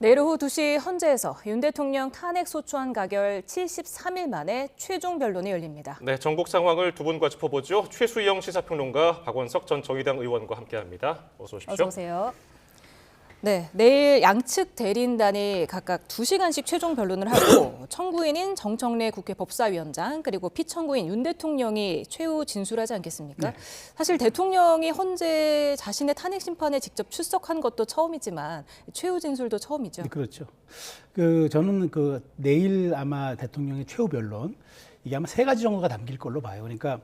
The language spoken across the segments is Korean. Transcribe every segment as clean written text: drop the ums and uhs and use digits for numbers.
내일 오후 2시 헌재에서 윤 대통령 탄핵 소추안 가결 73일 만에 최종 변론이 열립니다. 네, 전국 상황을 두 분과 짚어보죠. 최수영 시사평론가, 박원석 전 정의당 의원과 함께합니다. 어서 오십시오. 어서 오세요. 네, 내일 양측 대리인단이 각각 2시간씩 최종 변론을 하고 청구인인 정청래 국회 법사위원장 그리고 피청구인 윤 대통령이 최후 진술하지 않겠습니까? 네. 사실 대통령이 헌재 자신의 탄핵 심판에 직접 출석한 것도 처음이지만 최후 진술도 처음이죠. 네, 그렇죠. 저는 내일 아마 대통령의 최후 변론 이게 아마 3가지 정도가 담길 걸로 봐요. 그러니까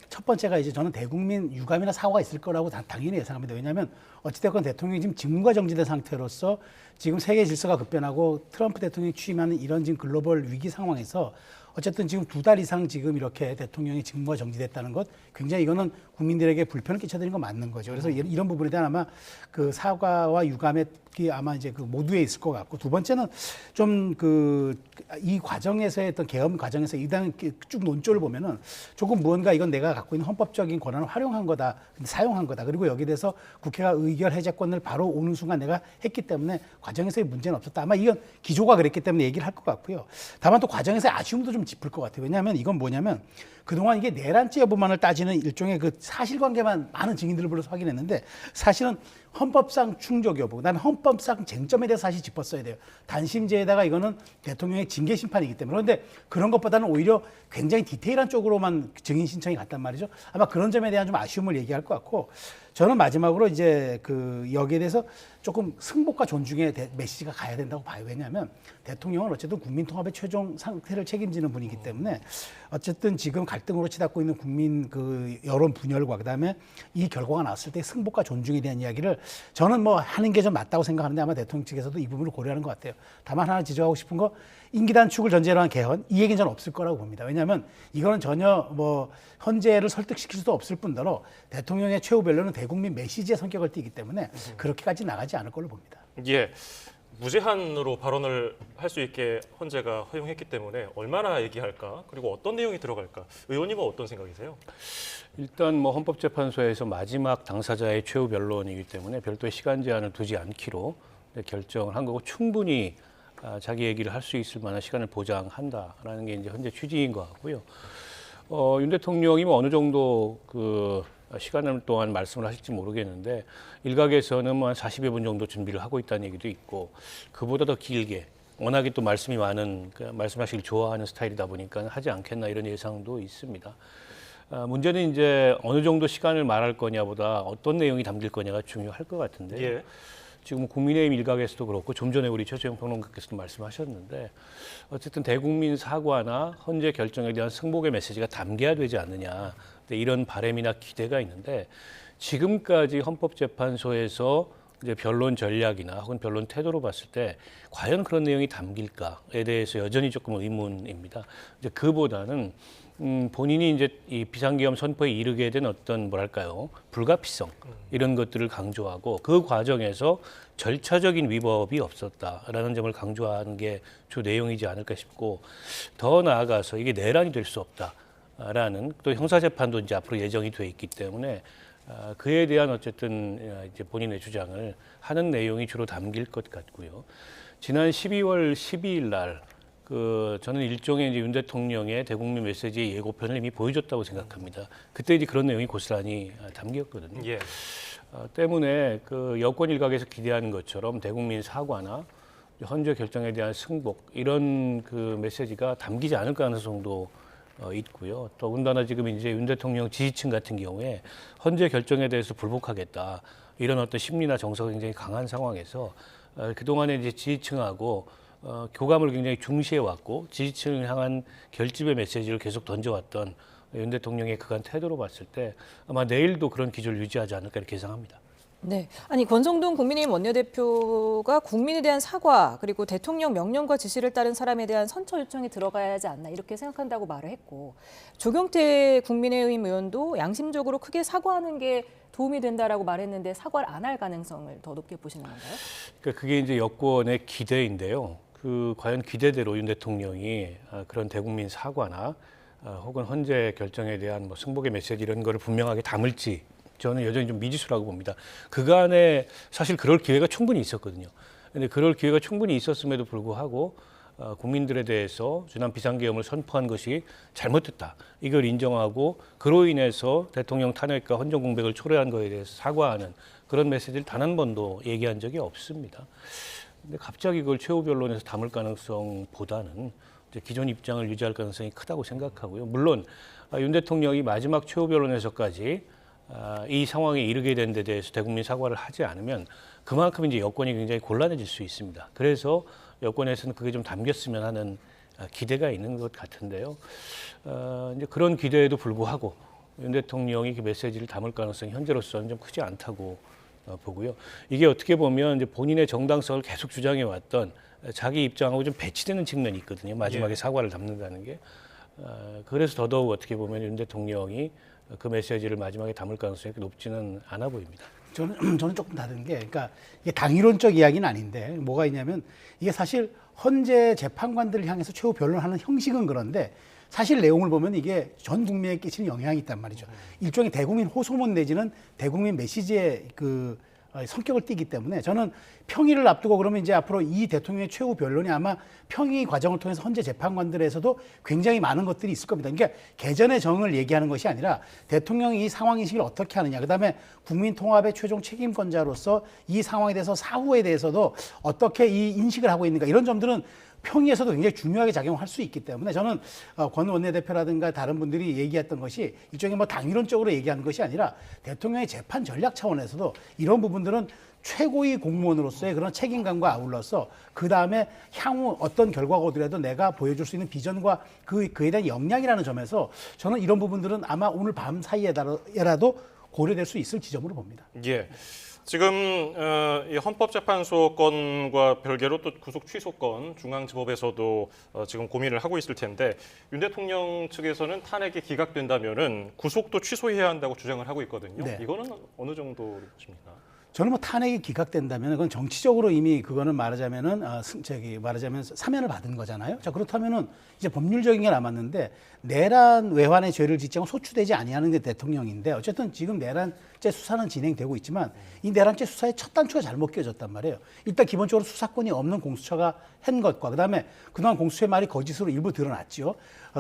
첫 번째가 이제 저는 대국민 유감이나 사과가 있을 거라고 당연히 예상합니다. 왜냐하면 어찌됐건 대통령이 지금 직무가 정지된 상태로서 지금 세계 질서가 급변하고 트럼프 대통령이 취임하는 이런 지금 글로벌 위기 상황에서 어쨌든 지금 2달 이상 지금 이렇게 대통령이 직무가 정지됐다는 것 굉장히 이거는 국민들에게 불편을 끼쳐드린 건 맞는 거죠. 그래서 이런 부분에 대한 아마 그 사과와 유감의 아마 이제 그 모두에 있을 것 같고, 두 번째는 좀 이 과정에서의 어떤 계엄 과정에서 일단 쭉 논조를 보면은 조금 무언가 이건 내가 갖고 있는 헌법적인 권한을 활용한 거다, 사용한 거다. 그리고 여기에 대해서 국회가 의결 해제권을 바로 오는 순간 내가 했기 때문에 과정에서의 문제는 없었다. 아마 이건 기조가 그랬기 때문에 얘기를 할 것 같고요. 다만 또 과정에서의 아쉬움도 좀 짚을 것 같아요. 왜냐하면 이건 뭐냐면 그동안 이게 내란죄 여부만을 따지는 일종의 그 사실관계만 많은 증인들을 불러서 확인했는데 사실은 헌법상 충족 여부, 그다음에 헌법상 쟁점에 대해서 사실 짚었어야 돼요. 단심제에다가 이거는 대통령의 징계 심판이기 때문에. 그런데 그런 것보다는 오히려 굉장히 디테일한 쪽으로만 증인 신청이 갔단 말이죠. 아마 그런 점에 대한 좀 아쉬움을 얘기할 것 같고, 저는 마지막으로 이제 여기에 대해서 조금 승복과 존중의 메시지가 가야 된다고 봐요. 왜냐하면 대통령은 어쨌든 국민 통합의 최종 상태를 책임지는 분이기 때문에 어쨌든 지금 갈등으로 치닫고 있는 국민 여론 분열과 그다음에 이 결과가 나왔을 때 승복과 존중에 대한 이야기를 저는 뭐 하는 게 좀 맞다고 생각하는데 아마 대통령 측에서도 이 부분을 고려하는 것 같아요. 다만 하나 지적하고 싶은 거, 임기 단축을 전제로 한 개헌, 이 얘기는 저는 없을 거라고 봅니다. 왜냐하면 이거는 전혀 뭐 헌재를 설득시킬 수도 없을 뿐더러 대통령의 최후 변론은 대국민 메시지의 성격을 띠기 때문에 그렇게까지 나가지 않을 걸로 봅니다. 예, 무제한으로 발언을 할 수 있게 헌재가 허용했기 때문에 얼마나 얘기할까, 그리고 어떤 내용이 들어갈까, 의원님은 어떤 생각이세요? 일단 뭐 헌법재판소에서 마지막 당사자의 최후 변론이기 때문에 별도의 시간 제한을 두지 않기로 결정을 한 거고, 충분히 자기 얘기를 할 수 있을 만한 시간을 보장한다라는 게 이제 현재 취지인 것 같고요. 윤 대통령이 뭐 어느 정도 시간 동안 말씀을 하실지 모르겠는데, 일각에서는 뭐 한 40여 분 정도 준비를 하고 있다는 얘기도 있고, 그보다 더 길게, 워낙에 또 말씀이 많은, 말씀하시길 좋아하는 스타일이다 보니까 하지 않겠나 이런 예상도 있습니다. 문제는 이제 어느 정도 시간을 말할 거냐보다 어떤 내용이 담길 거냐가 중요할 것 같은데, 예. 지금 국민의힘 일각에서도 그렇고 좀 전에 우리 최수영 평론가께서도 말씀하셨는데, 어쨌든 대국민 사과나 헌재 결정에 대한 승복의 메시지가 담겨야 되지 않느냐, 이런 바람이나 기대가 있는데, 지금까지 헌법재판소에서 이제 변론 전략이나 혹은 변론 태도로 봤을 때 과연 그런 내용이 담길까에 대해서 여전히 조금 의문입니다. 이제 그보다는 본인이 이제 이 비상계엄 선포에 이르게 된 어떤 뭐랄까요, 불가피성 이런 것들을 강조하고, 그 과정에서 절차적인 위법이 없었다라는 점을 강조하는 게 주 내용이지 않을까 싶고, 더 나아가서 이게 내란이 될 수 없다라는, 또 형사재판도 이제 앞으로 예정이 돼 있기 때문에 그에 대한 어쨌든 이제 본인의 주장을 하는 내용이 주로 담길 것 같고요. 지난 12월 12일 날 저는 일종의 이제 윤 대통령의 대국민 메시지의 예고편을 이미 보여줬다고 생각합니다. 그때 이제 그런 내용이 고스란히 담겼거든요. 예. 때문에 여권 일각에서 기대하는 것처럼 대국민 사과나 헌재 결정에 대한 승복, 이런 메시지가 담기지 않을 가능성도 있고요. 더군다나 지금 이제 윤 대통령 지지층 같은 경우에 헌재 결정에 대해서 불복하겠다, 이런 어떤 심리나 정서가 굉장히 강한 상황에서 그동안에 이제 지지층하고 교감을 굉장히 중시해 왔고, 지지층을 향한 결집의 메시지를 계속 던져왔던 윤 대통령의 그간 태도로 봤을 때 아마 내일도 그런 기조를 유지하지 않을까 이렇게 예상합니다. 네, 아니 권성동 국민의힘 원내대표가 국민에 대한 사과 그리고 대통령 명령과 지시를 따른 사람에 대한 선처 요청이 들어가야 하지 않나 이렇게 생각한다고 말을 했고, 조경태 국민의힘 의원도 양심적으로 크게 사과하는 게 도움이 된다라고 말했는데 사과를 안 할 가능성을 더 높게 보시는 건가요? 그러니까 그게 이제 여권의 기대인데요. 과연 기대대로 윤 대통령이 그런 대국민 사과나 혹은 헌재 결정에 대한 뭐 승복의 메시지 이런 거를 분명하게 담을지 저는 여전히 좀 미지수라고 봅니다. 그간에 사실 그럴 기회가 충분히 있었거든요. 근데 그럴 기회가 충분히 있었음에도 불구하고 국민들에 대해서 주남 비상계엄을 선포한 것이 잘못됐다. 이걸 인정하고 그로 인해서 대통령 탄핵과 헌정 공백을 초래한 것에 대해서 사과하는 그런 메시지를 단 한 번도 얘기한 적이 없습니다. 근데 갑자기 그걸 최후 변론에서 담을 가능성보다는 이제 기존 입장을 유지할 가능성이 크다고 생각하고요. 물론 윤 대통령이 마지막 최후 변론에서까지 이 상황에 이르게 된 데 대해서 대국민 사과를 하지 않으면 그만큼 이제 여권이 굉장히 곤란해질 수 있습니다. 그래서 여권에서는 그게 좀 담겼으면 하는 기대가 있는 것 같은데요. 이제 그런 기대에도 불구하고 윤 대통령이 그 메시지를 담을 가능성이 현재로서는 좀 크지 않다고 보고요. 이게 어떻게 보면 이제 본인의 정당성을 계속 주장해 왔던 자기 입장하고 좀 배치되는 측면이 있거든요. 마지막에 사과를 담는다는 게. 그래서 더더욱 어떻게 보면 윤 대통령이 그 메시지를 마지막에 담을 가능성이 높지는 않아 보입니다. 저는 조금 다른 게, 그러니까 이게 당위론적 이야기는 아닌데 뭐가 있냐면 이게 사실 헌재 재판관들을 향해서 최후 변론하는 형식은 그런데 사실 내용을 보면 이게 전 국민에 끼치는 영향이 있단 말이죠. 일종의 대국민 호소문 내지는 대국민 메시지의 그 성격을 띠기 때문에 저는 평의를 앞두고 그러면 이제 앞으로 이 대통령의 최후 변론이 아마 평의 과정을 통해서 헌재 재판관들에서도 굉장히 많은 것들이 있을 겁니다. 그러니까 개전의 정을 얘기하는 것이 아니라 대통령이 이 상황 인식을 어떻게 하느냐, 그다음에 국민 통합의 최종 책임권자로서 이 상황에 대해서 사후에 대해서도 어떻게 이 인식을 하고 있는가, 이런 점들은 평의에서도 굉장히 중요하게 작용할 수 있기 때문에 저는 권 원내대표라든가 다른 분들이 얘기했던 것이 일종의 뭐 당위론적으로 얘기하는 것이 아니라 대통령의 재판 전략 차원에서도 이런 부분들은 최고위 공무원으로서의 그런 책임감과 아울러서 그 다음에 향후 어떤 결과가 오더라도 내가 보여줄 수 있는 비전과 그에 대한 역량이라는 점에서 저는 이런 부분들은 아마 오늘 밤 사이에라도 고려될 수 있을 지점으로 봅니다. 예. 지금 이 헌법재판소 건과 별개로 또 구속 취소권 중앙지법에서도 지금 고민을 하고 있을 텐데 윤 대통령 측에서는 탄핵이 기각된다면은 구속도 취소해야 한다고 주장을 하고 있거든요. 네. 이거는 어느 정도로 보십니까? 저는 뭐 탄핵이 기각된다면 그건 정치적으로 이미 그거는 말하자면 사면을 받은 거잖아요. 자, 그렇다면은 이제 법률적인 게 남았는데 내란 외환의 죄를 짓지 않고 소추되지 아니하는 게 대통령인데 어쨌든 지금 내란죄 수사는 진행되고 있지만 이 내란죄 수사의 첫 단추가 잘못 끼워졌단 말이에요. 일단 기본적으로 수사권이 없는 공수처가 한 것과 그다음에 그동안 공수처의 말이 거짓으로 일부 드러났죠.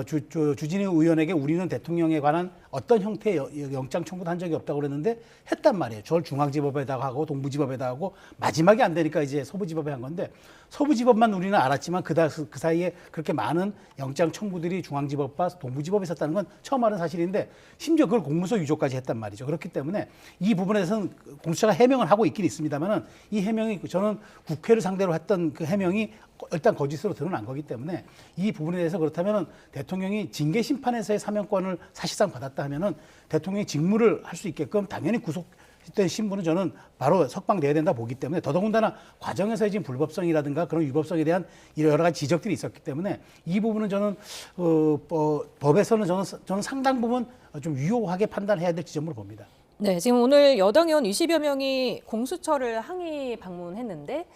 주진우 의원에게 우리는 대통령에 관한 어떤 형태의 영장 청구도 한 적이 없다고 그랬는데 했단 말이에요. 저를 중앙지법에다가 하고 동부지법에다 하고 마지막에 안 되니까 이제 서부지법에 한 건데 서부지법만 우리는 알았지만 그 사이에 그렇게 많은 영장 청구들이 중앙지법과 동부지법에 있었다는 건 처음 알은 사실인데 심지어 그걸 공문서 위조까지 했단 말이죠. 그렇기 때문에 이 부분에서는 공수처가 해명을 하고 있긴 있습니다만은 이 해명이 저는 국회를 상대로 했던 그 해명이 일단 거짓으로 드러난 거기 때문에 이 부분에 대해서 그렇다면은 대통령이 징계 심판에서의 사면권을 사실상 받았다 하면은 대통령이 직무를 할 수 있게끔 당연히 구속된 신분은 저는 바로 석방돼야 된다 보기 때문에 더더군다나 과정에서의 지금 불법성이라든가 그런 유법성에 대한 여러 가지 지적들이 있었기 때문에 이 부분은 저는 법에서는 저는 상당 부분 좀 유효하게 판단해야 될 지점으로 봅니다. 네, 지금 오늘 여당 의원 20여 명이 공수처를 항의 방문했는데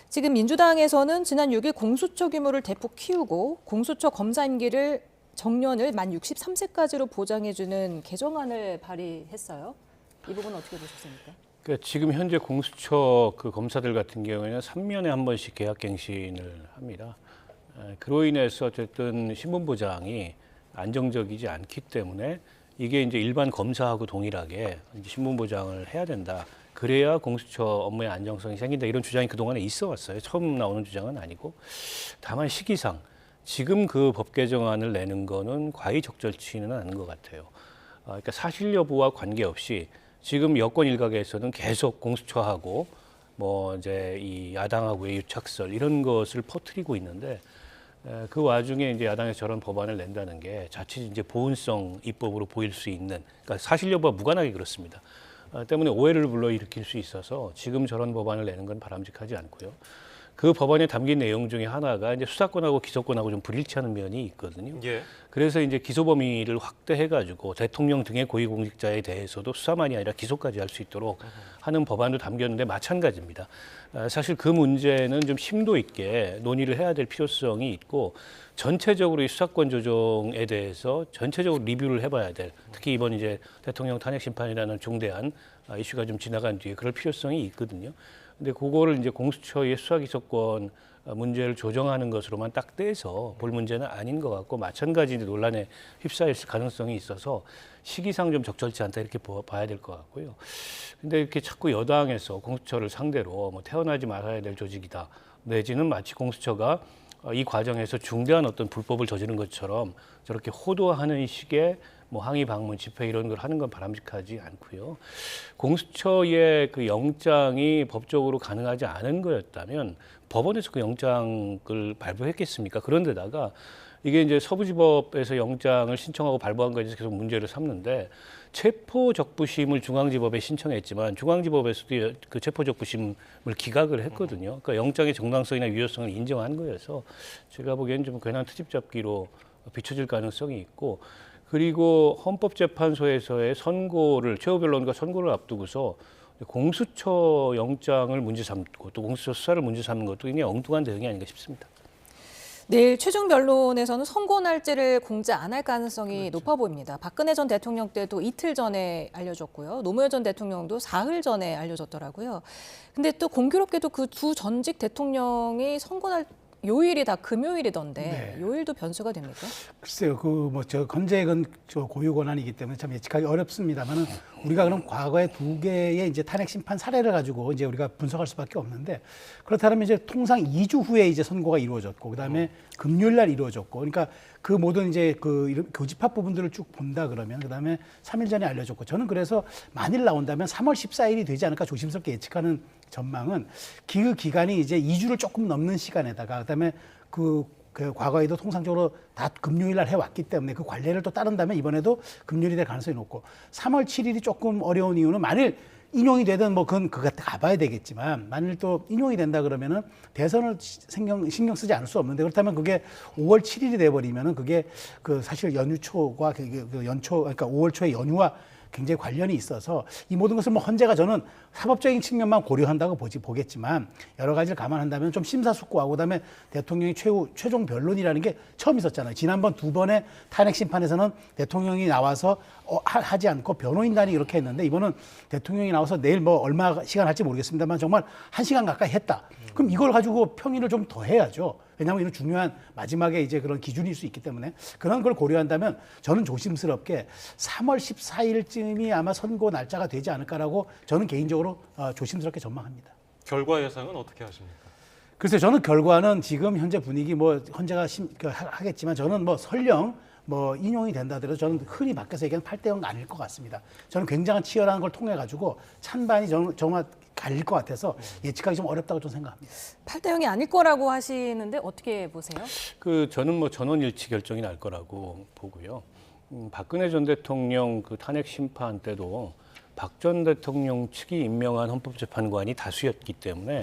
지금 민주당에서는 지난 6일 공수처 규모를 대폭 키우고 공수처 검사 임기를 정년을 만 63세까지로 보장해주는 개정안을 발의했어요. 이 부분 어떻게 보셨습니까? 그러니까 지금 현재 공수처 그 검사들 같은 경우에는 3년에 한 번씩 계약갱신을 합니다. 그로 인해서 어쨌든 신분보장이 안정적이지 않기 때문에 이게 이제 일반 검사하고 동일하게 이제 신분보장을 해야 된다. 그래야 공수처 업무의 안정성이 생긴다. 이런 주장이 그동안에 있어 왔어요. 처음 나오는 주장은 아니고. 다만 시기상 지금 그 법 개정안을 내는 거는 과히 적절치는 않은 것 같아요. 그러니까 사실 여부와 관계없이 지금 여권 일각에서는 계속 공수처하고 뭐 이제 이 야당하고의 유착설 이런 것을 퍼뜨리고 있는데 그 와중에 이제 야당에서 저런 법안을 낸다는 게 자칫 이제 보훈성 입법으로 보일 수 있는, 그러니까 사실 여부와 무관하게 그렇습니다. 때문에 오해를 불러일으킬 수 있어서 지금 저런 법안을 내는 건 바람직하지 않고요. 그 법안에 담긴 내용 중에 하나가 이제 수사권하고 기소권하고 좀 불일치하는 면이 있거든요. 예. 그래서 이제 기소 범위를 확대해가지고 대통령 등의 고위공직자에 대해서도 수사만이 아니라 기소까지 할 수 있도록 하는 법안도 담겼는데 마찬가지입니다. 사실 그 문제는 좀 심도 있게 논의를 해야 될 필요성이 있고 전체적으로 이 수사권 조정에 대해서 전체적으로 리뷰를 해봐야 될, 특히 이번 이제 대통령 탄핵 심판이라는 중대한 이슈가 좀 지나간 뒤에 그럴 필요성이 있거든요. 근데 그거를 이제 공수처의 수사기소권 문제를 조정하는 것으로만 딱 떼서 볼 문제는 아닌 것 같고 마찬가지 논란에 휩싸였을 가능성이 있어서 시기상 좀 적절치 않다 이렇게 봐야 될 것 같고요. 근데 이렇게 자꾸 여당에서 공수처를 상대로 뭐 태어나지 말아야 될 조직이다 내지는 마치 공수처가 이 과정에서 중대한 어떤 불법을 저지른 것처럼 저렇게 호도하는 식의 뭐 항의 방문 집회 이런 걸 하는 건 바람직하지 않고요. 공수처의 그 영장이 법적으로 가능하지 않은 거였다면 법원에서 그 영장을 발부했겠습니까? 그런데다가 이게 이제 서부지법에서 영장을 신청하고 발부한 거에 대해서 계속 문제를 삼는데 체포적부심을 중앙지법에 신청했지만 중앙지법에서도 그 체포적부심을 기각을 했거든요. 그러니까 영장의 정당성이나 유효성을 인정한 거여서 제가 보기에는 좀 괜한 트집 잡기로 비춰질 가능성이 있고 그리고 헌법재판소에서의 선고를 최후변론과 선고를 앞두고서 공수처 영장을 문제 삼고 또 공수처 수사를 문제 삼는 것도 굉장히 엉뚱한 대응이 아닌가 싶습니다. 내일 최종 변론에서는 선고 날짜를 공지 안 할 가능성이 높아 보입니다. 박근혜 전 대통령 때도 이틀 전에 알려졌고요. 노무현 전 대통령도 사흘 전에 알려졌더라고요. 근데 또 공교롭게도 그 두 전직 대통령이 선고 날 요일이 다 금요일이던데 네. 요일도 변수가 됩니까? 글쎄요, 그 뭐 저 건재건 저 고유 권한이기 때문에 참 예측하기 어렵습니다만은 우리가 그럼 과거에 두 개의 이제 탄핵 심판 사례를 가지고 이제 우리가 분석할 수밖에 없는데 그렇다면 이제 통상 2주 후에 이제 선고가 이루어졌고 그다음에 금요일 날 이루어졌고 그러니까 그 모든 이제 그 교집합 부분들을 쭉 본다 그러면 그다음에 3일 전에 알려졌고 저는 그래서 만일 나온다면 3월 14일이 되지 않을까 조심스럽게 예측하는 전망은 그 기간이 이제 2주를 조금 넘는 시간에다가 그다음에 그 과거에도 통상적으로 다 금요일 날 해왔기 때문에 그 관례를 또 따른다면 이번에도 금요일이 될 가능성이 높고 3월 7일이 조금 어려운 이유는 만일 인용이 되든 뭐 그건 그거 가봐야 되겠지만 만일 또 인용이 된다 그러면은 대선을 신경 쓰지 않을 수 없는데 그렇다면 그게 5월 7일이 돼버리면은 그게 그 사실 연휴 초과 그 연초 그러니까 5월 초의 연휴와 굉장히 관련이 있어서 이 모든 것을 뭐 헌재가 저는 사법적인 측면만 고려한다고 보겠지만 여러 가지를 감안한다면 좀 심사숙고하고 그다음에 대통령이 최종 변론이라는 게 처음 있었잖아요. 지난번 두 번의 탄핵 심판에서는 대통령이 나와서 하지 않고 변호인단이 이렇게 했는데 이번은 대통령이 나와서 내일 뭐 얼마 시간 할지 모르겠습니다만 정말 1시간 가까이 했다. 그럼 이걸 가지고 평일을 좀 더 해야죠. 왜냐하면 이런 중요한 마지막에 이제 그런 기준일 수 있기 때문에 그런 걸 고려한다면 저는 조심스럽게 3월 14일쯤이 아마 선고 날짜가 되지 않을까라고 저는 개인적으로 조심스럽게 전망합니다. 결과 예상은 어떻게 하십니까? 글쎄요, 저는 결과는 지금 현재 분위기 뭐 헌재가 하겠지만 저는 뭐 설령 뭐 인용이 된다 하더라도 저는 흔히 밖에서 얘기하는 8대0 아닐 것 같습니다. 저는 굉장한 치열한 걸 통해 가지고 찬반이 정말 갈릴 것 같아서 예측하기 좀 어렵다고 좀 생각합니다. 8대0이 아닐 거라고 하시는데 어떻게 보세요? 그 저는 뭐 전원일치 결정이 날 거라고 보고요. 박근혜 전 대통령 그 탄핵 심판 때도 박 전 대통령 측이 임명한 헌법재판관이 다수였기 때문에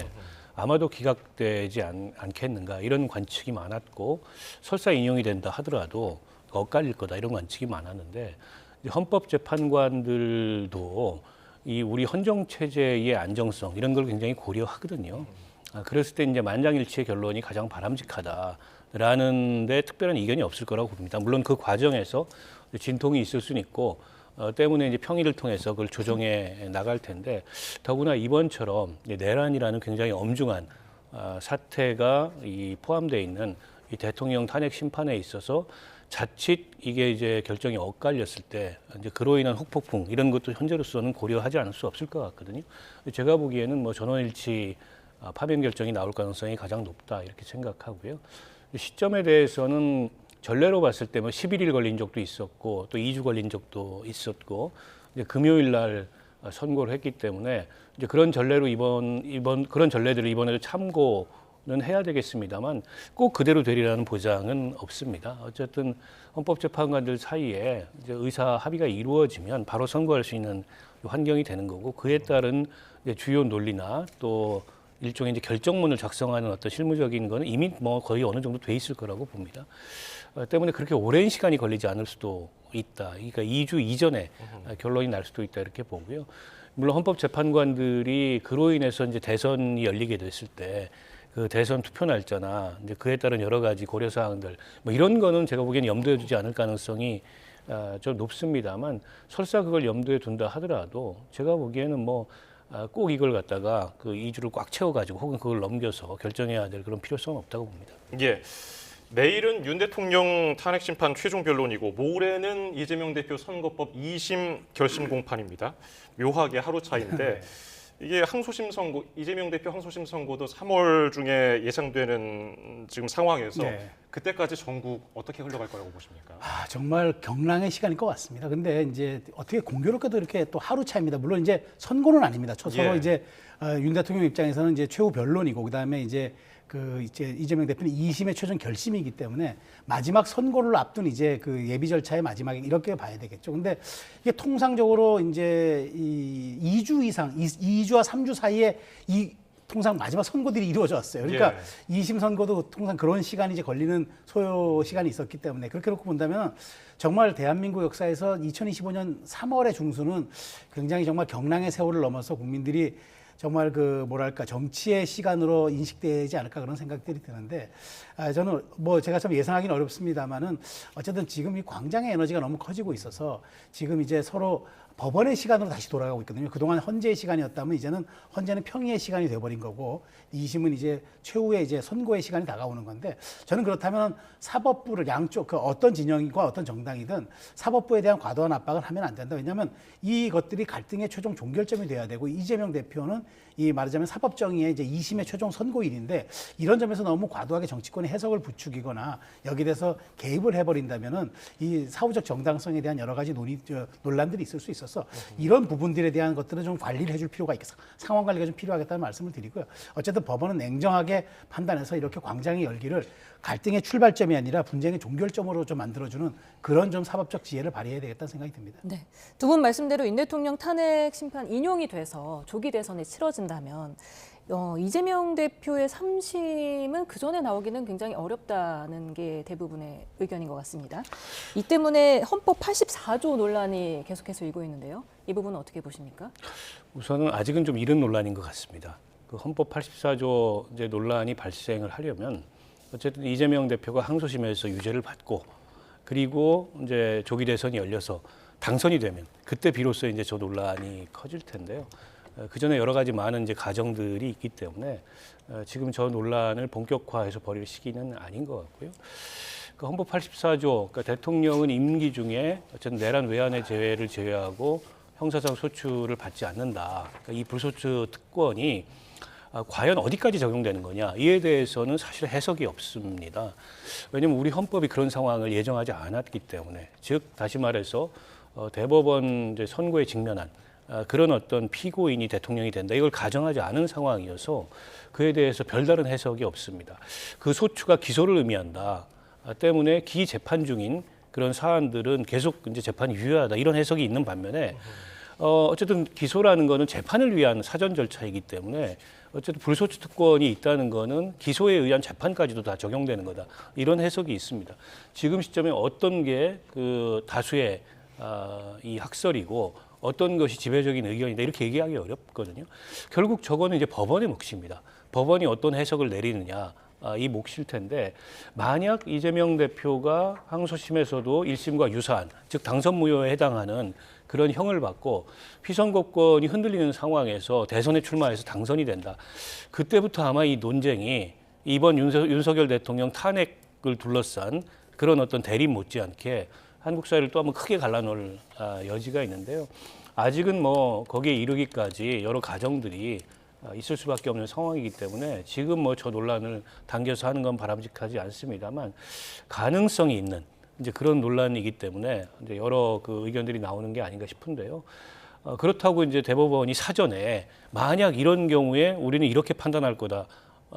아마도 기각되지 않겠는가 이런 관측이 많았고 설사 인용이 된다 하더라도 엇갈릴 거다 이런 관측이 많았는데 헌법재판관들도 이 우리 헌정 체제의 안정성 이런 걸 굉장히 고려하거든요. 그랬을 때 이제 만장일치의 결론이 가장 바람직하다라는데 특별한 이견이 없을 거라고 봅니다. 물론 그 과정에서 진통이 있을 수는 있고 때문에 이제 평의를 통해서 그걸 조정해 나갈 텐데 더구나 이번처럼 내란이라는 굉장히 엄중한 사태가 포함되어 있는 이 대통령 탄핵 심판에 있어서 자칫 이게 이제 결정이 엇갈렸을 때 이제 그로 인한 혹폭풍 이런 것도 현재로서는 고려하지 않을 수 없을 것 같거든요. 제가 보기에는 뭐 전원일치 파면 결정이 나올 가능성이 가장 높다 이렇게 생각하고요. 시점에 대해서는 전례로 봤을 때 뭐 11일 걸린 적도 있었고 또 2주 걸린 적도 있었고 이제 금요일 날 선고를 했기 때문에 이제 그런 전례로 그런 전례들을 이번에도 참고는 해야 되겠습니다만 꼭 그대로 되리라는 보장은 없습니다. 어쨌든 헌법재판관들 사이에 이제 의사 합의가 이루어지면 바로 선고할 수 있는 환경이 되는 거고 그에 따른 이제 주요 논리나 또 일종의 이제 결정문을 작성하는 어떤 실무적인 거는 이미 뭐 거의 어느 정도 돼 있을 거라고 봅니다. 때문에 그렇게 오랜 시간이 걸리지 않을 수도 있다. 그러니까 2주 이전에 결론이 날 수도 있다 이렇게 보고요. 물론 헌법재판관들이 그로 인해서 이제 대선이 열리게 됐을 때 그 대선 투표 날짜나 이제 그에 따른 여러 가지 고려 사항들 뭐 이런 거는 제가 보기에는 염두에 두지 않을 가능성이 좀 높습니다만 설사 그걸 염두에 둔다 하더라도 제가 보기에는 뭐 꼭 이걸 갖다가 그 2주를 꽉 채워가지고 혹은 그걸 넘겨서 결정해야 될 그런 필요성은 없다고 봅니다. 예. 내일은 윤 대통령 탄핵 심판 최종 변론이고 모레는 이재명 대표 선거법 2심 결심 공판입니다. 묘하게 하루 차인데 이게 항소심 선고, 이재명 대표 항소심 선고도 3월 중에 예상되는 지금 상황에서 네. 그때까지 전국 어떻게 흘러갈 거라고 보십니까? 정말 경랑의 시간일 것 같습니다. 근데 이제 어떻게 공교롭게도 이렇게 또 하루 차입니다. 물론 이제 선고는 아닙니다. 서로 예. 이제 윤 대통령 입장에서는 이제 최후 변론이고 그다음에 이제 이재명 대표는 2심의 최종 결심이기 때문에 마지막 선고를 앞둔 이제 그 예비 절차의 마지막에 이렇게 봐야 되겠죠. 근데 이게 통상적으로 이제 이 2주 이상, 2주와 3주 사이에 통상 마지막 선고들이 이루어져 왔어요. 그러니까 예. 2심 선고도 통상 그런 시간이 이제 걸리는 소요 시간이 있었기 때문에 그렇게 놓고 본다면 정말 대한민국 역사에서 2025년 3월의 중수는 굉장히 정말 경랑의 세월을 넘어서 국민들이 정말 그 뭐랄까 정치의 시간으로 인식되지 않을까 그런 생각들이 드는데 저는 뭐 제가 좀 예상하기는 어렵습니다만은 어쨌든 지금 이 광장의 에너지가 너무 커지고 있어서 지금 이제 서로 법원의 시간으로 다시 돌아가고 있거든요. 그동안 헌재의 시간이었다면 이제는 헌재는 평의의 시간이 돼버린 거고 2심은 이제 최후의 이제 선고의 시간이 다가오는 건데 저는 그렇다면 사법부를 양쪽 그 어떤 진영과 어떤 정당이든 사법부에 대한 과도한 압박을 하면 안 된다. 왜냐하면 이것들이 갈등의 최종 종결점이 돼야 되고 이재명 대표는 이 말하자면 사법정의의 이제 2심의 최종 선고일인데 이런 점에서 너무 과도하게 정치권의 해석을 부추기거나 여기에 대해서 개입을 해버린다면은 이 사후적 정당성에 대한 여러 가지 논란들이 있을 수 있어서 이런 부분들에 대한 것들은 좀 관리를 해줄 필요가 있겠어. 상황 관리가 좀 필요하겠다는 말씀을 드리고요. 어쨌든 법원은 냉정하게 판단해서 이렇게 광장의 열기를 갈등의 출발점이 아니라 분쟁의 종결점으로 좀 만들어주는 그런 좀 사법적 지혜를 발휘해야 되겠다는 생각이 듭니다. 네. 두 분 말씀대로 윤 대통령 탄핵 심판 인용이 돼서 조기 대선이 치러진다면 이재명 대표의 3심은 그 전에 나오기는 굉장히 어렵다는 게 대부분의 의견인 것 같습니다. 이 때문에 헌법 84조 논란이 계속해서 일고 있는데요. 이 부분은 어떻게 보십니까? 우선은 아직은 좀 이른 논란인 것 같습니다. 그 헌법 84조 이제 논란이 발생을 하려면 어쨌든 이재명 대표가 항소심에서 유죄를 받고 그리고 이제 조기 대선이 열려서 당선이 되면 그때 비로소 이제 저 논란이 커질 텐데요. 그 전에 여러 가지 많은 이제 가정들이 있기 때문에 지금 저 논란을 본격화해서 벌일 시기는 아닌 것 같고요. 그 헌법 84조, 그러니까 대통령은 임기 중에 어쨌든 내란 외환의 재해를 제외하고 형사상 소추를 받지 않는다. 그러니까 이 불소추 특권이 과연 어디까지 적용되는 거냐 이에 대해서는 사실 해석이 없습니다. 왜냐하면 우리 헌법이 그런 상황을 예정하지 않았기 때문에 즉 다시 말해서 대법원 이제 선고에 직면한 그런 어떤 피고인이 대통령이 된다 이걸 가정하지 않은 상황이어서 그에 대해서 별다른 해석이 없습니다. 그 소추가 기소를 의미한다 때문에 기재판 중인 그런 사안들은 계속 이제 재판이 유효하다 이런 해석이 있는 반면에 어쨌든 기소라는 거는 재판을 위한 사전 절차이기 때문에 어쨌든 불소추 특권이 있다는 거는 기소에 의한 재판까지도 다 적용되는 거다. 이런 해석이 있습니다. 지금 시점에 어떤 게 그 다수의 이 학설이고 어떤 것이 지배적인 의견이다 이렇게 얘기하기 어렵거든요. 결국 저거는 이제 법원의 몫입니다. 법원이 어떤 해석을 내리느냐 이 몫일 텐데 만약 이재명 대표가 항소심에서도 1심과 유사한 즉 당선 무효에 해당하는 그런 형을 받고 피선거권이 흔들리는 상황에서 대선에 출마해서 당선이 된다. 그때부터 아마 이 논쟁이 이번 윤석열 대통령 탄핵을 둘러싼 그런 어떤 대립 못지않게 한국 사회를 또 한번 크게 갈라놓을 여지가 있는데요. 아직은 뭐 거기에 이르기까지 여러 가정들이 있을 수밖에 없는 상황이기 때문에 지금 뭐 저 논란을 당겨서 하는 건 바람직하지 않습니다만 가능성이 있는 이제 그런 논란이기 때문에 이제 여러 그 의견들이 나오는 게 아닌가 싶은데요. 그렇다고 이제 대법원이 사전에 만약 이런 경우에 우리는 이렇게 판단할 거다.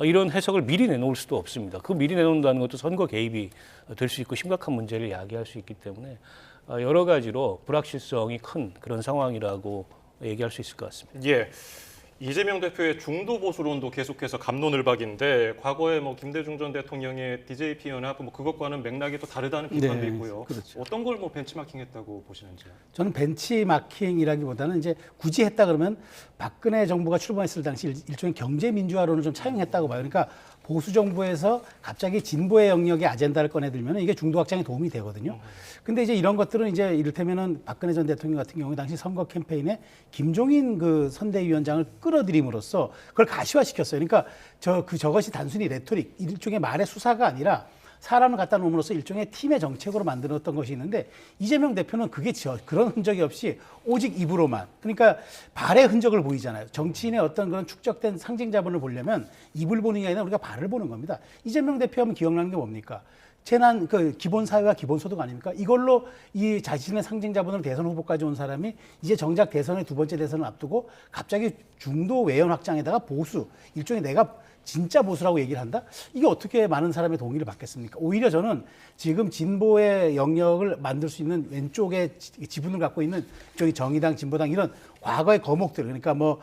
이런 해석을 미리 내놓을 수도 없습니다. 그 미리 내놓는다는 것도 선거 개입이 될 수 있고 심각한 문제를 야기할 수 있기 때문에 여러 가지로 불확실성이 큰 그런 상황이라고 얘기할 수 있을 것 같습니다. 예. 이재명 대표의 중도 보수론도 계속해서 갑론을박인데 과거에 뭐 김대중 전 대통령의 DJP 연합 뭐 그것과는 맥락이 또 다르다는 비판도 네, 있고요. 그렇죠. 어떤 걸 뭐 벤치마킹했다고 보시는지요? 저는 벤치마킹이라기보다는 이제 굳이 했다 그러면 박근혜 정부가 출범했을 당시 일종의 경제 민주화론을 좀 차용했다고 봐요. 그러니까 보수 정부에서 갑자기 진보의 영역의 아젠다를 꺼내들면 이게 중도 확장에 도움이 되거든요. 근데 이제 이런 것들은 이제 이를테면은 박근혜 전 대통령 같은 경우에 당시 선거 캠페인에 김종인 그 선대위원장을 끌어들임으로써 그걸 가시화시켰어요. 그러니까 저것이 단순히 레토릭, 일종의 말의 수사가 아니라 사람을 갖다 놓음으로써 일종의 팀의 정책으로 만들었던 것이 있는데 이재명 대표는 그게 그런 흔적이 없이 오직 입으로만, 그러니까 발의 흔적을 보이잖아요. 정치인의 어떤 그런 축적된 상징 자본을 보려면 입을 보는 게 아니라 우리가 발을 보는 겁니다. 이재명 대표 하면 기억나는 게 뭡니까? 재난, 기본 사회와 기본 소득 아닙니까? 이걸로 이 자신의 상징 자본으로 대선 후보까지 온 사람이 이제 정작 대선의 두 번째 대선을 앞두고 갑자기 중도 외연 확장에다가 보수, 일종의 내가 진짜 보수라고 얘기를 한다? 이게 어떻게 많은 사람의 동의를 받겠습니까? 오히려 저는 지금 진보의 영역을 만들 수 있는 왼쪽에 지분을 갖고 있는 저기 정의당, 진보당 이런 과거의 거목들, 그러니까 뭐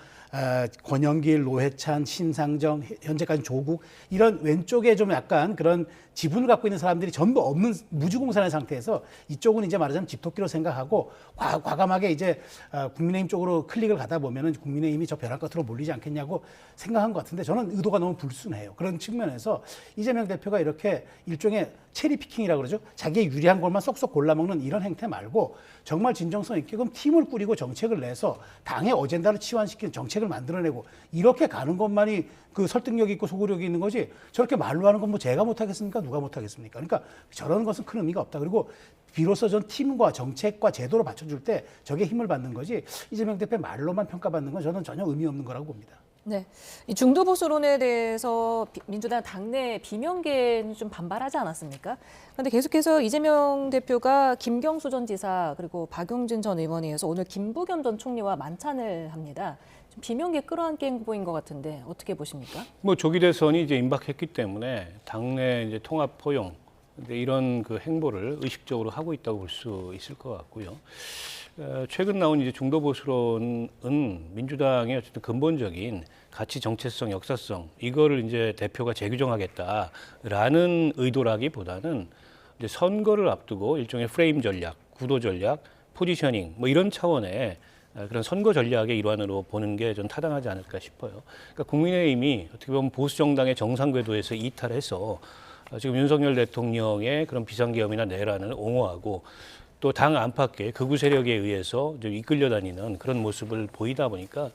권영길, 노회찬, 신상정, 현재까지 조국 이런 왼쪽에 좀 약간 그런 지분을 갖고 있는 사람들이 전부 없는 무주공산의 상태에서 이쪽은 이제 말하자면 집토끼로 생각하고 과감하게 이제 국민의힘 쪽으로 클릭을 가다 보면은 국민의힘이 저 벼랑 끝으로 몰리지 않겠냐고 생각한 것 같은데 저는 의도가 너무 불순해요. 그런 측면에서 이재명 대표가 이렇게 일종의 체리 피킹이라고 그러죠. 자기의 유리한 것만 쏙쏙 골라먹는 이런 행태 말고 정말 진정성 있게 그럼 팀을 꾸리고 정책을 내서 당의 어젠다를 치환시키는 정책을 만들어내고 이렇게 가는 것만이 그 설득력이 있고 소구력이 있는 거지 저렇게 말로 하는 건 뭐 제가 못하겠습니까? 누가 못하겠습니까? 그러니까 저런 것은 큰 의미가 없다. 그리고 비로소 전 팀과 정책과 제도로 받쳐줄 때 저게 힘을 받는 거지 이재명 대표 말로만 평가받는 건 저는 전혀 의미 없는 거라고 봅니다. 네, 이 중도 보수론에 대해서 민주당 당내 비명계는 좀 반발하지 않았습니까? 그런데 계속해서 이재명 대표가 김경수 전 지사 그리고 박용진 전 의원에 의해서 오늘 김부겸 전 총리와 만찬을 합니다. 좀 비명계 끌어안기 행보인 것 같은데 어떻게 보십니까? 뭐 조기 대선이 이제 임박했기 때문에 당내 이제 통합 포용 이런 그 행보를 의식적으로 하고 있다고 볼 수 있을 것 같고요. 최근 나온 이제 중도 보수론은 민주당의 어쨌든 근본적인 가치 정체성, 역사성 이거를 이제 대표가 재규정하겠다라는 의도라기보다는 이제 선거를 앞두고 일종의 프레임 전략, 구도 전략, 포지셔닝 뭐 이런 차원의 그런 선거 전략의 일환으로 보는 게 좀 타당하지 않을까 싶어요. 그러니까 국민의힘이 어떻게 보면 보수 정당의 정상 궤도에서 이탈해서 지금 윤석열 대통령의 그런 비상계엄이나 내란을 옹호하고 또 당 안팎의 극우 세력에 의해서 좀 이끌려 다니는 그런 모습을 보이다 보니까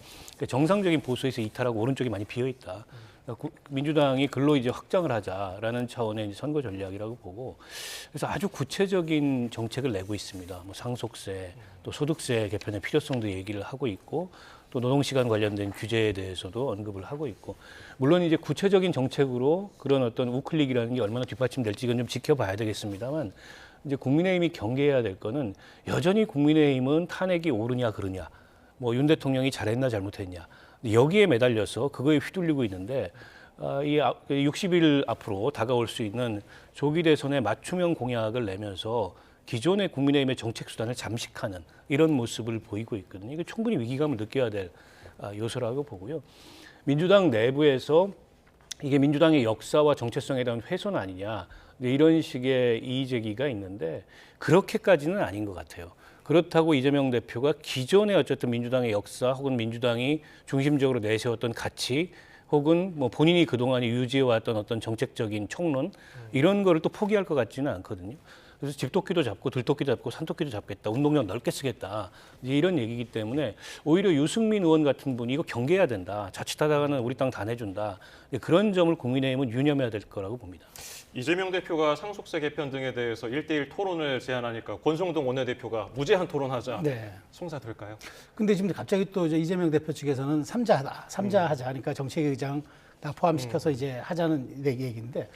정상적인 보수에서 이탈하고 오른쪽이 많이 비어 있다. 그러니까 민주당이 글로 이제 확장을 하자라는 차원의 선거 전략이라고 보고 그래서 아주 구체적인 정책을 내고 있습니다. 뭐 상속세, 또 소득세 개편의 필요성도 얘기를 하고 있고 또 노동시간 관련된 규제에 대해서도 언급을 하고 있고 물론 이제 구체적인 정책으로 그런 어떤 우클릭이라는 게 얼마나 뒷받침될지 이건 좀 지켜봐야 되겠습니다만 이제 국민의힘이 경계해야 될 거는 여전히 국민의힘은 탄핵이 옳으냐 그르냐 뭐 윤 대통령이 잘했나 잘못했냐 여기에 매달려서 그거에 휘둘리고 있는데 이 60일 앞으로 다가올 수 있는 조기 대선의 맞춤형 공약을 내면서 기존의 국민의힘의 정책 수단을 잠식하는 이런 모습을 보이고 있거든요. 이거 충분히 위기감을 느껴야 될 요소라고 보고요. 민주당 내부에서 이게 민주당의 역사와 정체성에 대한 훼손 아니냐 이런 식의 이의 제기가 있는데 그렇게까지는 아닌 것 같아요. 그렇다고 이재명 대표가 기존의 어쨌든 민주당의 역사 혹은 민주당이 중심적으로 내세웠던 가치 혹은 뭐 본인이 그동안 유지해왔던 어떤 정책적인 총론 이런 거를 또 포기할 것 같지는 않거든요. 그래서 집토끼도 잡고 들토끼도 잡고 산토끼도 잡겠다. 운동량 넓게 쓰겠다. 이제 이런 얘기이기 때문에 오히려 유승민 의원 같은 분이 이거 경계해야 된다. 자칫하다가는 우리 땅 다 내준다. 그런 점을 국민의힘은 유념해야 될 거라고 봅니다. 이재명 대표가 상속세 개편 등에 대해서 1대1 토론을 제안하니까 권성동 원내대표가 무제한 토론하자. 네. 성사될까요? 근데 지금 갑자기 또 이제 이재명 대표 측에서는 삼자 하자. 그러니까 정책의장 다 포함시켜서 이제 하자는 얘기인데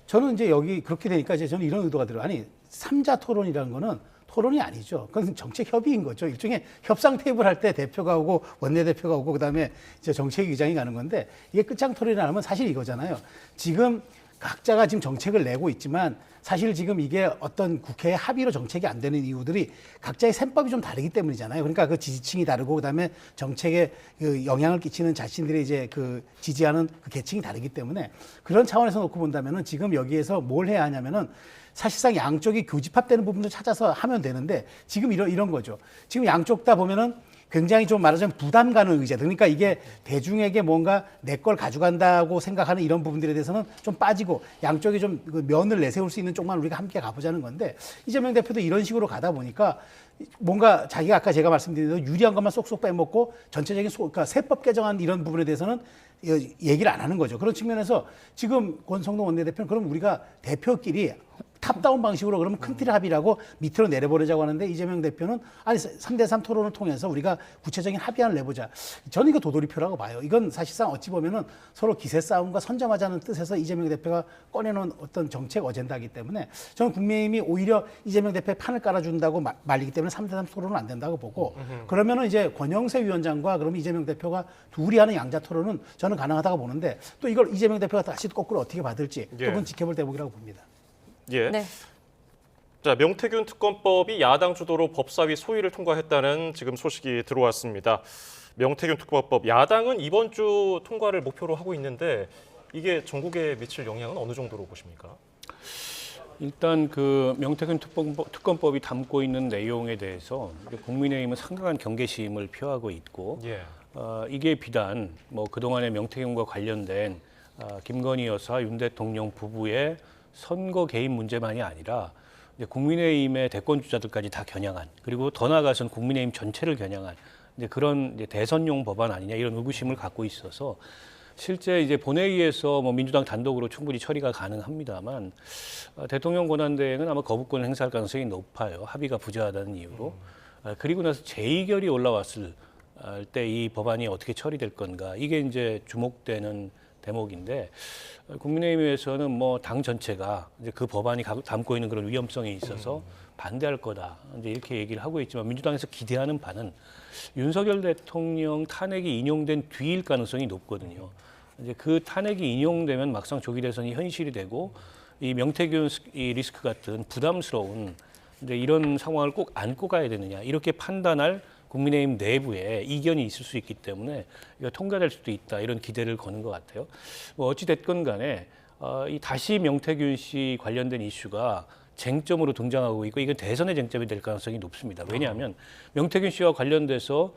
저는 이제 여기 그렇게 되니까 이제 저는 이런 의도가 들어요. 아니, 삼자 토론이라는 거는 토론이 아니죠. 그건 정책 협의인 거죠. 일종의 협상 테이블 할 때 대표가 오고 원내대표가 오고 그다음에 이제 정책의장이 가는 건데 이게 끝장 토론이 하면 사실 이거잖아요. 지금 각자가 지금 정책을 내고 있지만 사실 지금 이게 어떤 국회의 합의로 정책이 안 되는 이유들이 각자의 셈법이 좀 다르기 때문이잖아요. 그러니까 그 지지층이 다르고 그다음에 정책에 그 영향을 끼치는 자신들이 이제 그 지지하는 그 계층이 다르기 때문에 그런 차원에서 놓고 본다면은 지금 여기에서 뭘 해야 하냐면은 사실상 양쪽이 교집합되는 부분을 찾아서 하면 되는데 지금 이런 거죠. 지금 양쪽 다 보면은 굉장히 좀 말하자면 부담 가는 의제들. 그러니까 이게 대중에게 뭔가 내 걸 가져간다고 생각하는 이런 부분들에 대해서는 좀 빠지고 양쪽에 좀 그 면을 내세울 수 있는 쪽만 우리가 함께 가보자는 건데 이재명 대표도 이런 식으로 가다 보니까 뭔가 자기가 아까 제가 말씀드린 대로 유리한 것만 쏙쏙 빼먹고 전체적인 그러니까 세법 개정안 이런 부분에 대해서는 얘기를 안 하는 거죠. 그런 측면에서 지금 권성동 원내대표는 그럼 우리가 대표끼리 탑다운 방식으로 그러면 큰 틀의 합의라고 밑으로 내려보내자고 하는데 이재명 대표는 아니 3대3 토론을 통해서 우리가 구체적인 합의안을 내보자. 저는 이거 도돌이표라고 봐요. 이건 사실상 어찌 보면은 서로 기세 싸움과 선점하자는 뜻에서 이재명 대표가 꺼내놓은 어떤 정책 어젠다이기 때문에 저는 국민의힘이 오히려 이재명 대표에 판을 깔아준다고 말리기 때문에 3대3 토론은 안 된다고 보고 그러면은 이제 권영세 위원장과 그러면 이재명 대표가 둘이 하는 양자 토론은 저는 가능하다고 보는데 또 이걸 이재명 대표가 다시 거꾸로 어떻게 받을지 또 그건 지켜볼 대목이라고 봅니다. 예. 네. 자, 명태균 특검법이 야당 주도로 법사위 소위를 통과했다는 지금 소식이 들어왔습니다. 명태균 특검법 야당은 이번 주 통과를 목표로 하고 있는데 이게 전국에 미칠 영향은 어느 정도로 보십니까? 일단 그 명태균 특검법이 담고 있는 내용에 대해서 국민의힘은 상당한 경계심을 표하고 있고 예. 이게 비단 뭐 그동안의 명태균과 관련된 김건희 여사, 윤 대통령 부부의 선거 개입 문제만이 아니라 이제 국민의힘의 대권 주자들까지 다 겨냥한 그리고 더 나아가서는 국민의힘 전체를 겨냥한 이제 그런 이제 대선용 법안 아니냐 이런 의구심을 갖고 있어서 실제 이제 본회의에서 뭐 민주당 단독으로 충분히 처리가 가능합니다만 대통령 권한대행은 아마 거부권을 행사할 가능성이 높아요. 합의가 부재하다는 이유로. 그리고 나서 재의결이 올라왔을 때 이 법안이 어떻게 처리될 건가 이게 이제 주목되는 대목인데 국민의힘에서는 뭐 당 전체가 이제 그 법안이 담고 있는 그런 위험성이 있어서 반대할 거다 이제 이렇게 얘기를 하고 있지만 민주당에서 기대하는 바는 윤석열 대통령 탄핵이 인용된 뒤일 가능성이 높거든요. 이제 그 탄핵이 인용되면 막상 조기 대선이 현실이 되고 이 명태균 이 리스크 같은 부담스러운 이제 이런 상황을 꼭 안고 가야 되느냐 이렇게 판단할 국민의힘 내부에 이견이 있을 수 있기 때문에 이거 통과될 수도 있다 이런 기대를 거는 것 같아요. 뭐 어찌 됐건 간에 이 다시 명태균 씨 관련된 이슈가 쟁점으로 등장하고 있고 이건 대선의 쟁점이 될 가능성이 높습니다. 왜냐하면 명태균 씨와 관련돼서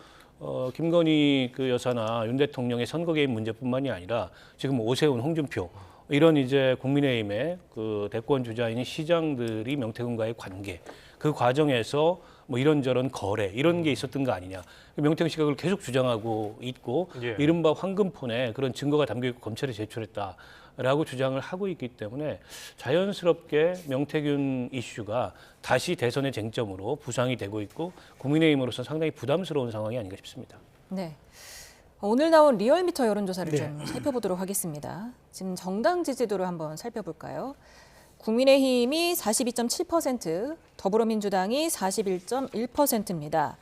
김건희 그 여사나 윤 대통령의 선거 개입 문제뿐만이 아니라 지금 오세훈, 홍준표 이런 이제 국민의힘의 그 대권 주자인 시장들이 명태균과의 관계 그 과정에서 뭐 이런저런 거래 이런 게 있었던 거 아니냐. 명태균 씨가 그걸 계속 주장하고 있고 예. 이른바 황금폰에 그런 증거가 담겨 있고 검찰에 제출했다라고 주장을 하고 있기 때문에 자연스럽게 명태균 이슈가 다시 대선의 쟁점으로 부상이 되고 있고 국민의힘으로서 상당히 부담스러운 상황이 아닌가 싶습니다. 네. 오늘 나온 리얼미터 여론조사를 네. 좀 살펴보도록 하겠습니다. 지금 정당 지지도를 한번 살펴볼까요? 국민의힘이 42.7%, 더불어민주당이 41.1%입니다.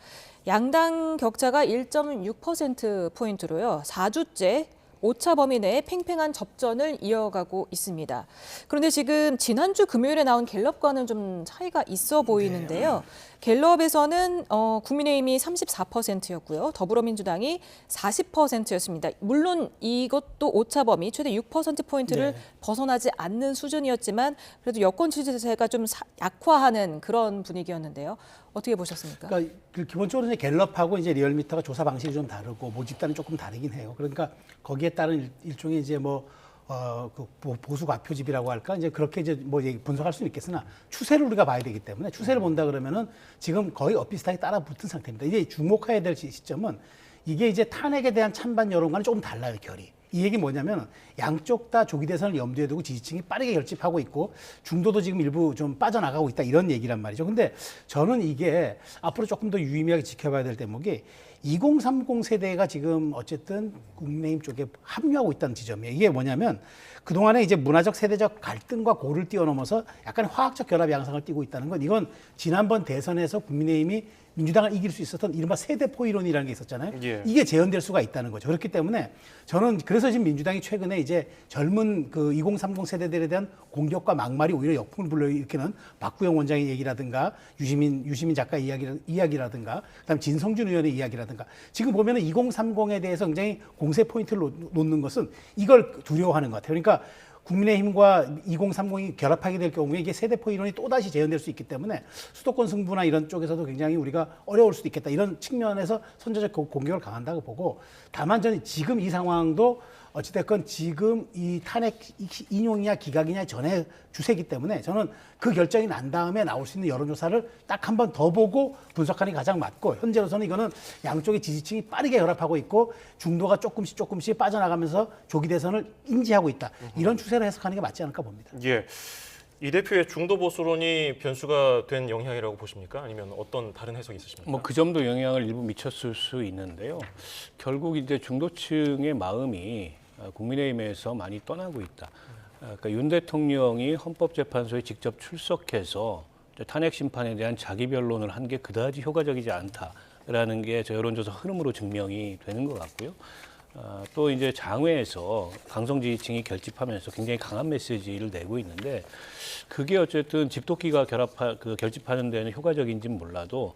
양당 격차가 1.6%포인트로요. 4주째 오차 범위 내에 팽팽한 접전을 이어가고 있습니다. 그런데 지금 지난주 금요일에 나온 갤럽과는 좀 차이가 있어 보이는데요. 갤럽에서는 국민의힘이 34%였고요. 더불어민주당이 40%였습니다. 물론 이것도 오차 범위 최대 6%포인트를 네. 벗어나지 않는 수준이었지만 그래도 여권 지지세가 좀 약화하는 그런 분위기였는데요. 어떻게 보셨습니까? 그러니까 기본적으로 이제 갤럽하고 이제 리얼미터가 조사 방식이 좀 다르고 모집단이 조금 다르긴 해요. 그러니까 거기에 따른 일종의 이제 그 보수 과표집이라고 할까 이제 그렇게 이제 뭐 분석할 수는 있겠으나 추세를 우리가 봐야 되기 때문에 추세를 본다 그러면은 지금 거의 엇비슷하게 따라붙은 상태입니다. 이제 주목해야 될 시점은 이게 이제 탄핵에 대한 찬반 여론과는 조금 달라요, 결이. 이 얘기 뭐냐면 양쪽 다 조기 대선을 염두에 두고 지지층이 빠르게 결집하고 있고 중도도 지금 일부 좀 빠져나가고 있다 이런 얘기란 말이죠. 근데 저는 이게 앞으로 조금 더 유의미하게 지켜봐야 될 대목이 2030 세대가 지금 어쨌든 국민의힘 쪽에 합류하고 있다는 지점이에요. 이게 뭐냐면 그동안에 이제 문화적 세대적 갈등과 고를 뛰어넘어서 약간 화학적 결합 양상을 띠고 있다는 건 이건 지난번 대선에서 국민의힘이 민주당을 이길 수 있었던 이른바 세대 포이론이라는 게 있었잖아요. 예. 이게 재현될 수가 있다는 거죠. 그렇기 때문에 저는 그래서 지금 민주당이 최근에 이제 젊은 그 2030 세대들에 대한 공격과 막말이 오히려 역풍을 불러일으키는 박구영 원장의 얘기라든가 유시민 작가 이야기라든가 그다음 진성준 의원의 이야기라든가 지금 보면은 2030에 대해서 굉장히 공세 포인트를 놓는 것은 이걸 두려워하는 것 같아요. 그러니까 국민의힘과 2030이 결합하게 될 경우에 이게 세대포 이론이 또다시 재현될 수 있기 때문에 수도권 승부나 이런 쪽에서도 굉장히 우리가 어려울 수도 있겠다. 이런 측면에서 선제적 공격을 강한다고 보고, 다만 저는 지금 이 상황도 어찌됐건 지금 이 탄핵 인용이냐 기각이냐 전에 주세기 때문에 저는 그 결정이 난 다음에 나올 수 있는 여론조사를 딱 한 번 더 보고 분석하는 게 가장 맞고, 현재로서는 이거는 양쪽의 지지층이 빠르게 결합하고 있고 중도가 조금씩 빠져나가면서 조기 대선을 인지하고 있다. 이런 추세로 해석하는 게 맞지 않을까 봅니다. 예. 이 대표의 중도 보수론이 변수가 된 영향이라고 보십니까? 아니면 어떤 다른 해석이 있으십니까? 뭐 그 점도 영향을 일부 미쳤을 수 있는데요. 결국 이제 중도층의 마음이 국민의힘에서 많이 떠나고 있다. 그러니까 윤 대통령이 헌법재판소에 직접 출석해서 탄핵 심판에 대한 자기 변론을 한 게 그다지 효과적이지 않다라는 게 저 여론조사 흐름으로 증명이 되는 것 같고요. 또 이제 장외에서 강성 지지층이 결집하면서 굉장히 강한 메시지를 내고 있는데, 그게 어쨌든 집토끼가 결집하는 데는 효과적인지는 몰라도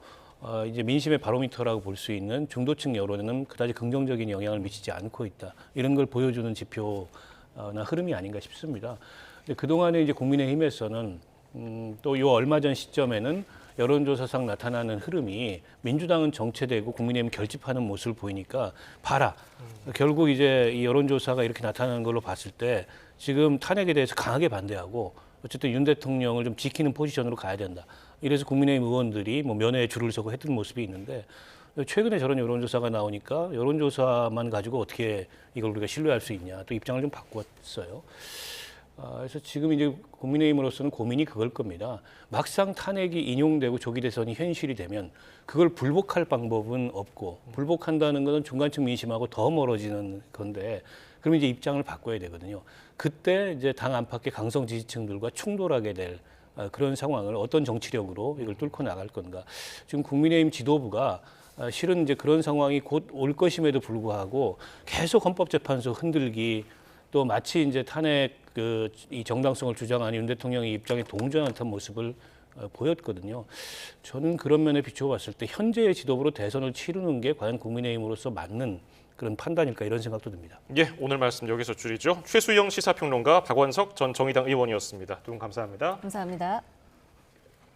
이제 민심의 바로미터라고 볼 수 있는 중도층 여론에는 그다지 긍정적인 영향을 미치지 않고 있다. 이런 걸 보여주는 지표나 흐름이 아닌가 싶습니다. 근데 그동안에 이제 국민의힘에서는 또 요 얼마 전 시점에는 여론조사상 나타나는 흐름이 민주당은 정체되고 국민의힘 결집하는 모습을 보이니까 봐라. 결국 이제 이 여론조사가 이렇게 나타나는 걸로 봤을 때 지금 탄핵에 대해서 강하게 반대하고 어쨌든 윤 대통령을 좀 지키는 포지션으로 가야 된다. 이래서 국민의힘 의원들이 뭐 면회에 줄을 서고 했던 모습이 있는데, 최근에 저런 여론조사가 나오니까 여론조사만 가지고 어떻게 이걸 우리가 신뢰할 수 있냐, 또 입장을 좀 바꿨어요. 그래서 지금 이제 국민의힘으로서는 고민이 그걸 겁니다. 막상 탄핵이 인용되고 조기 대선이 현실이 되면 그걸 불복할 방법은 없고, 불복한다는 것은 중간층 민심하고 더 멀어지는 건데, 그러면 이제 입장을 바꿔야 되거든요. 그때 이제 당 안팎의 강성 지지층들과 충돌하게 될 그런 상황을 어떤 정치력으로 이걸 뚫고 나갈 건가. 지금 국민의힘 지도부가 실은 이제 그런 상황이 곧 올 것임에도 불구하고 계속 헌법재판소 흔들기, 또 마치 이제 탄핵 이 정당성을 주장하는 윤 대통령의 입장에 동조하는 듯한 모습을 보였거든요. 저는 그런 면에 비춰봤을 때 현재의 지도부로 대선을 치르는 게 과연 국민의힘으로서 맞는 그런 판단일까, 이런 생각도 듭니다. 예, 오늘 말씀 여기서 줄이죠. 최수영 시사평론가, 박원석 전 정의당 의원이었습니다. 두 분 감사합니다. 감사합니다.